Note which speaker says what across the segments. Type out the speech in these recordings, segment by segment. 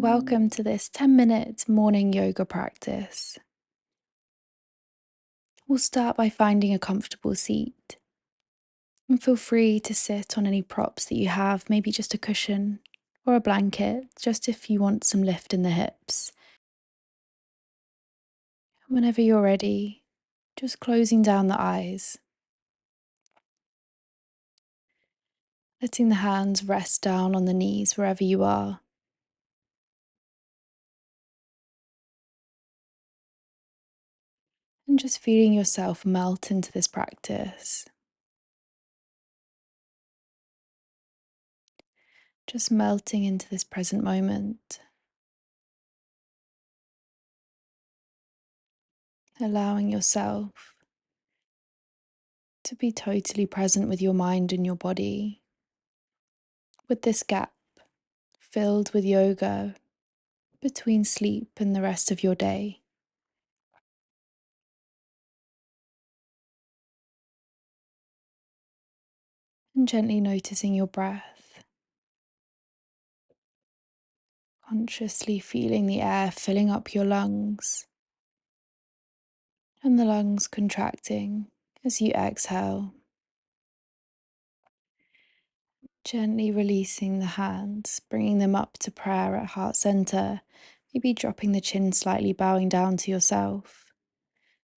Speaker 1: welcome to this 10-minute morning yoga practice. We'll start by finding a comfortable seat and feel free to sit on any props that you have, maybe just a cushion or a blanket, just if you want some lift in the hips. Whenever you're ready, just closing down the eyes, letting the hands rest down on the knees wherever you are. And just feeling yourself melt into this practice. Just melting into this present moment, allowing yourself to be totally present with your mind and your body, with this gap filled with yoga between sleep and the rest of your day. And gently noticing your breath, consciously feeling the air filling up your lungs and the lungs contracting as you exhale. Gently releasing the hands, bringing them up to prayer at heart center, maybe dropping the chin slightly, bowing down to yourself.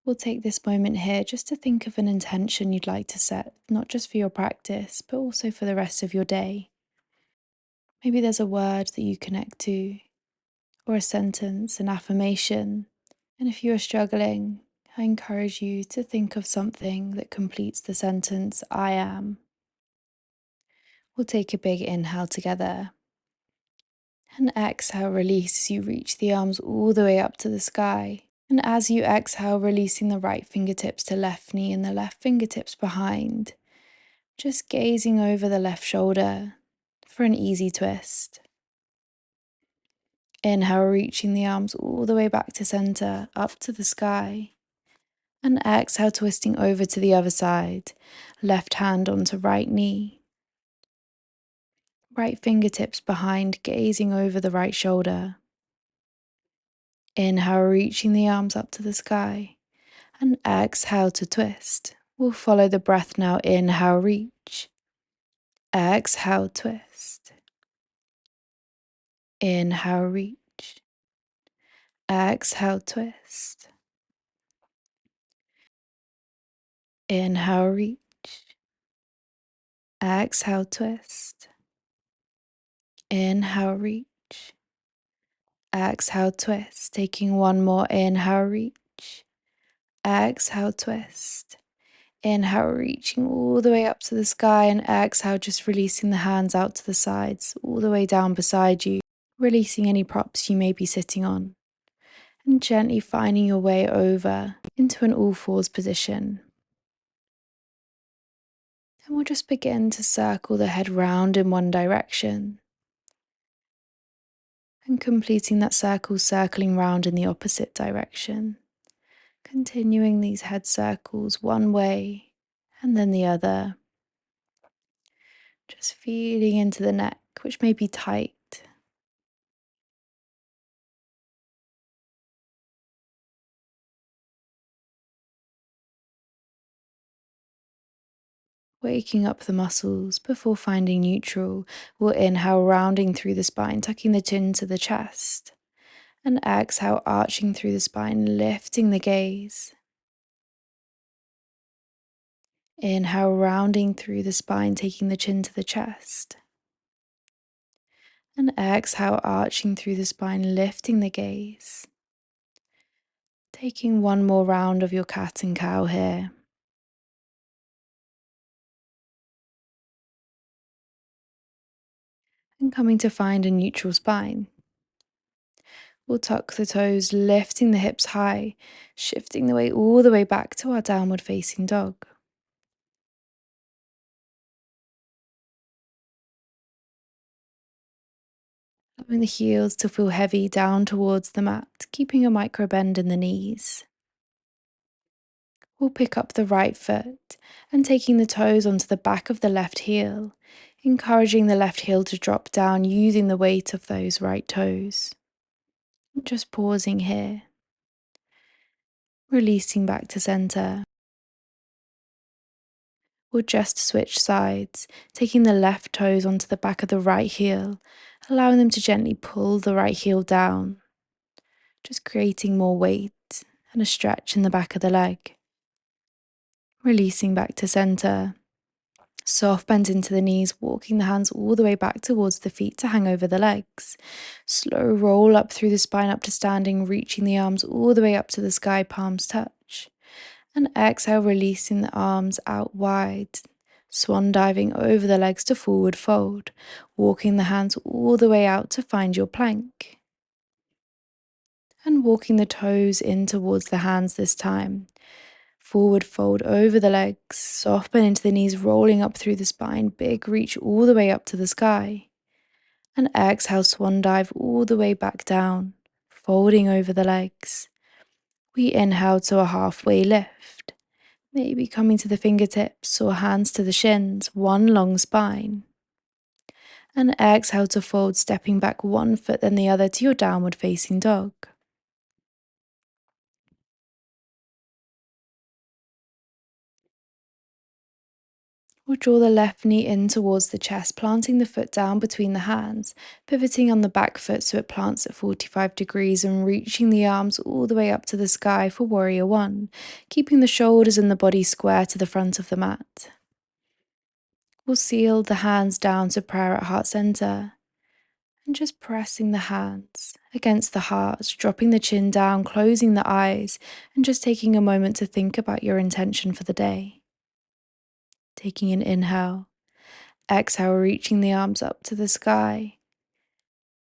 Speaker 1: We'll take this moment here just to think of an intention you'd like to set, not just for your practice, but also for the rest of your day. Maybe there's a word that you connect to, or a sentence, an affirmation. And if you are struggling, I encourage you to think of something that completes the sentence, I am. We'll take a big inhale together. And exhale, release as you reach the arms all the way up to the sky. And as you exhale, releasing the right fingertips to left knee and the left fingertips behind. Just gazing over the left shoulder for an easy twist. Inhale, reaching the arms all the way back to center, up to the sky. And exhale, twisting over to the other side. Left hand onto right knee. Right fingertips behind, gazing over the right shoulder. Inhale, reaching the arms up to the sky. And exhale to twist. We'll follow the breath now. Inhale, reach. Exhale, twist. Inhale, reach. Exhale, twist. Inhale, reach. Exhale, twist. Inhale, reach. Exhale, twist. Taking one more. Inhale, reach. Exhale, twist. Inhale, reaching all the way up to the sky, and exhale, just releasing the hands out to the sides, all the way down beside you, releasing any props you may be sitting on, and gently finding your way over into an all fours position. And we'll just begin to circle the head round in one direction. And completing that circle, circling round in the opposite direction. Continuing these head circles one way and then the other. Just feeling into the neck, which may be tight. Waking up the muscles before finding neutral. We'll inhale, rounding through the spine, tucking the chin to the chest. And exhale, arching through the spine, lifting the gaze. Inhale, rounding through the spine, taking the chin to the chest. And exhale, arching through the spine, lifting the gaze. Taking one more round of your cat and cow here. And coming to find a neutral spine. We'll tuck the toes, lifting the hips high, shifting the weight all the way back to our downward facing dog. Allowing the heels to feel heavy down towards the mat, keeping a micro bend in the knees. We'll pick up the right foot and taking the toes onto the back of the left heel, encouraging the left heel to drop down using the weight of those right toes. Just pausing here, releasing back to center. We'll just switch sides, taking the left toes onto the back of the right heel, allowing them to gently pull the right heel down, just creating more weight and a stretch in the back of the leg. Releasing back to center. Soft bend into the knees, walking the hands all the way back towards the feet to hang over the legs. Slow roll up through the spine up to standing, reaching the arms all the way up to the sky, palms touch. And exhale, releasing the arms out wide. Swan diving over the legs to forward fold, walking the hands all the way out to find your plank. And walking the toes in towards the hands this time. Forward fold over the legs, soft bend into the knees, rolling up through the spine, big reach all the way up to the sky. And exhale, swan dive all the way back down, folding over the legs. We inhale to a halfway lift, maybe coming to the fingertips or hands to the shins, one long spine. And exhale to fold, stepping back one foot then the other to your downward facing dog. We'll draw the left knee in towards the chest, planting the foot down between the hands, pivoting on the back foot so it plants at 45 degrees and reaching the arms all the way up to the sky for warrior one, keeping the shoulders and the body square to the front of the mat. We'll seal the hands down to prayer at heart center and just pressing the hands against the heart, dropping the chin down, closing the eyes, and just taking a moment to think about your intention for the day. Taking an inhale. Exhale, reaching the arms up to the sky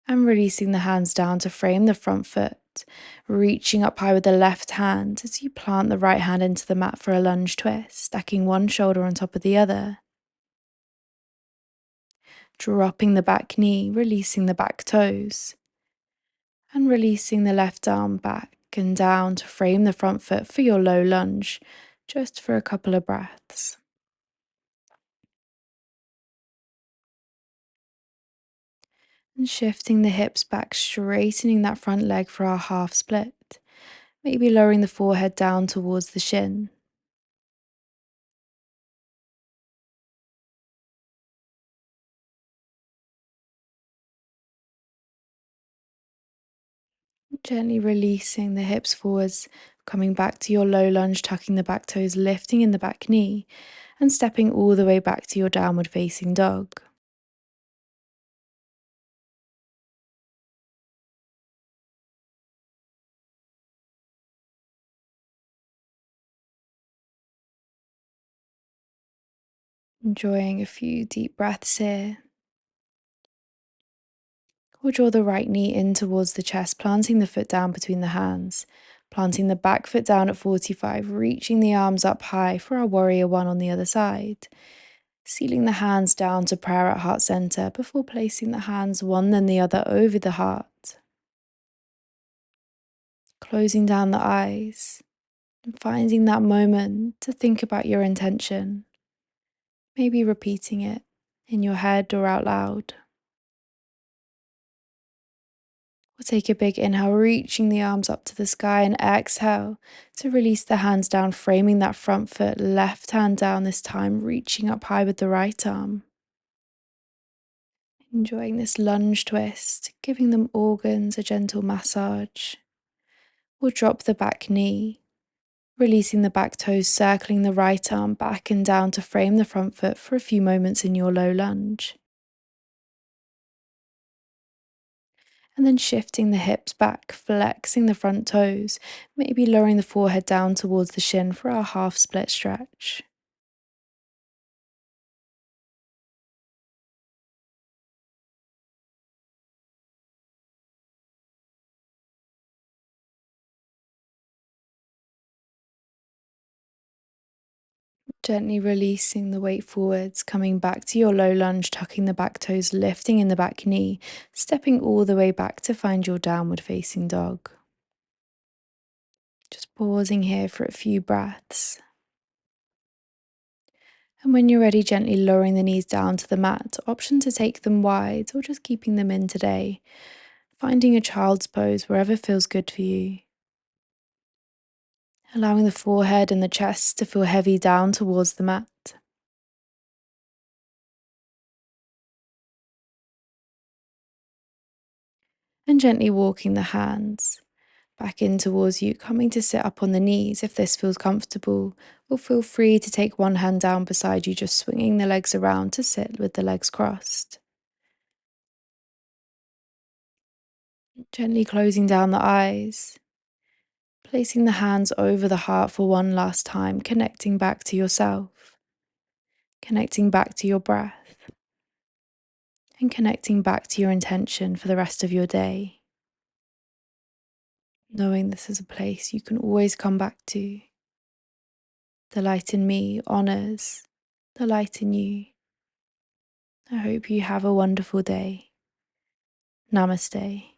Speaker 1: and releasing the hands down to frame the front foot, reaching up high with the left hand as you plant the right hand into the mat for a lunge twist, stacking one shoulder on top of the other. Dropping the back knee, releasing the back toes, and releasing the left arm back and down to frame the front foot for your low lunge, just for a couple of breaths. And shifting the hips back, straightening that front leg for our half split. Maybe lowering the forehead down towards the shin. Gently releasing the hips forwards, coming back to your low lunge, tucking the back toes, lifting in the back knee, and stepping all the way back to your downward facing dog. Enjoying a few deep breaths here. We'll draw the right knee in towards the chest, planting the foot down between the hands, planting the back foot down at 45, reaching the arms up high for our warrior one on the other side. Sealing the hands down to prayer at heart center before placing the hands one then the other over the heart. Closing down the eyes and finding that moment to think about your intention, maybe repeating it in your head or out loud. We'll take a big inhale, reaching the arms up to the sky, and exhale to release the hands down, framing that front foot, left hand down this time, reaching up high with the right arm. Enjoying this lunge twist, giving them organs a gentle massage. We'll drop the back knee, releasing the back toes, circling the right arm back and down to frame the front foot for a few moments in your low lunge. And then shifting the hips back, flexing the front toes, maybe lowering the forehead down towards the shin for our half split stretch. Gently releasing the weight forwards, coming back to your low lunge, tucking the back toes, lifting in the back knee, stepping all the way back to find your downward facing dog. Just pausing here for a few breaths. And when you're ready, gently lowering the knees down to the mat. Option to take them wide or just keeping them in today. Finding a child's pose wherever feels good for you. Allowing the forehead and the chest to feel heavy down towards the mat. And gently walking the hands back in towards you, coming to sit up on the knees if this feels comfortable, or feel free to take one hand down beside you, just swinging the legs around to sit with the legs crossed. Gently closing down the eyes, placing the hands over the heart for one last time, connecting back to yourself, connecting back to your breath, and connecting back to your intention for the rest of your day. Knowing this is a place you can always come back to. The light in me honors the light in you. I hope you have a wonderful day. Namaste.